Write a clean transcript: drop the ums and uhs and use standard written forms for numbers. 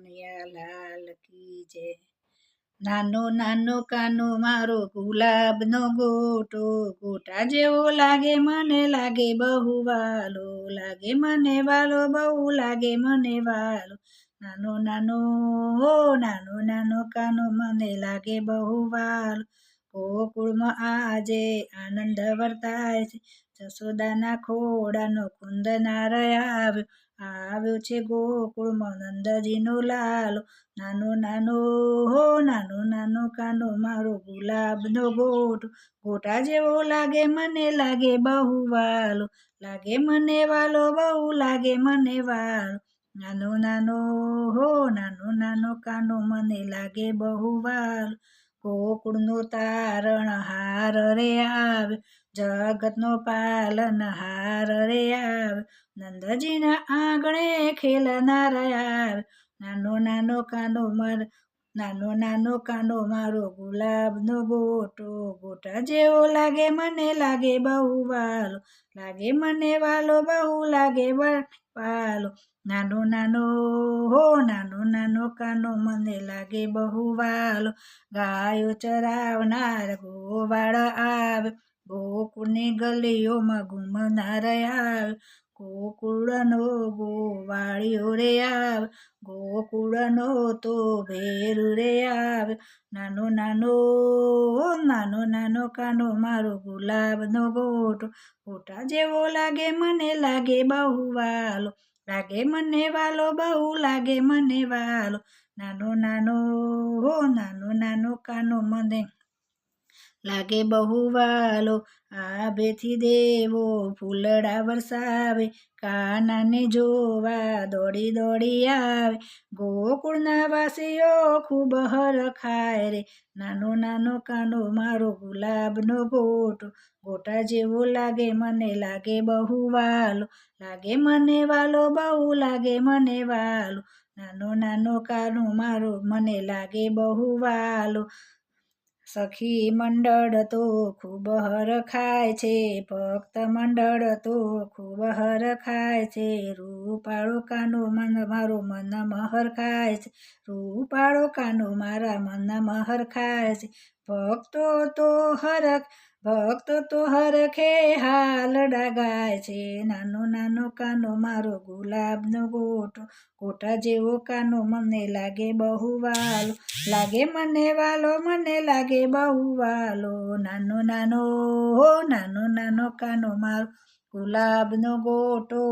કનૈયા લાલ કી જય। નાનો નાનો કાનો મારો ગુલાબનો ગોટો, ગોટા જેવો લાગે મને લાગે બહુ વાલો, લાગે મને વાલો બહુ લાગે મને વાલો। નાનો નાનો નાનો નાનો કાનો મને લાગે બહુ વાલો। ગોકુળમાં આજે આનંદ વર્તાય છે, જશોદાના ખોડાનો કુંદ નાર આવ્યો, આવ્યો છે ગોકુળમાં નંદજીનો લાલો। નાનો નાનો નાનો નાનો કાનો મારો ગુલાબનો ગોટો, ગોટા જેવો લાગે મને લાગે બહુ વાલો, લાગે મને વાલો બહુ લાગે મને વાલો। નાનો નાનો નાનો નાનો કાનો મને લાગે બહુ વાલો। ગોકુળનો તારણહાર રે આવ્યો, જગતનો પાલનહાર રે આવ્યો, નંદજીના આંગણે ખેલનાર આવ્યો। નાનો નાનો કાનો નાનો નાનો કાનો મારો ગુલાબનો ગોટો, ગોટા જેવો લાગે મને લાગે બહુ વાલો, લાગે મને વાલો બહુ લાગે વાલો। નાનો નાનો નાનો નાનો કાનો મને લાગે બહુ વાલો। ગાયો ચરાવનાર ગોવાળ આવ્યો, ગોકુળની ગલીઓમાં ઘૂમનાર આવ્યો, ગોકુળનો ગોવાળિયો રે આવ્યો, ગોકુળનો તો ભેરુ રે આવ્યો। નાનો નાનો નાનો નાનો કાનો મારો ગુલાબનો ગોટો, ગોટા જેવો લાગે મને લાગે બહુ વાલો, લાગે મને વાલો બહુ લાગે મને વાલો। નાનો નાનો નાનો નાનો કાનો મને લાગે બહુ વાલો। આભેથી દેવો ફૂલડા વરસાવે, કાનાને જોવા દોડી દોડી આવે, ગોકુળના વાસીઓ ખૂબ હરખાય રે। નાનો નાનો કાનો મારો ગુલાબનો ગોટો, ગોટા જેવો લાગે મને લાગે બહુ વાલો, લાગે મને વાલો બહુ લાગે મને વાલો। નાનો નાનો કાનો મારો મને લાગે બહુ વાલો। સખી મંડળ તો ખૂબ હરખાય છે, ભક્ત મંડળ તો ખૂબ હરખાય છે, રૂપાળો કાનો મારો મનમાં હરખાય છે, રૂપાળો કાનો મારા મનમાં હરખાય છે। ભક્તો તો હરખે હાલડા ગાય છે, નાનો નાનો કાનો મારો ગુલાબનો ગોટો, ગોટા જેવો કાનો મને લાગે બહુ વાલો, લાગે મને વાલો મને લાગે બહુ વાલો। નાનો નાનો નાનો નાનો કાનો મારો ગુલાબનો ગોટો।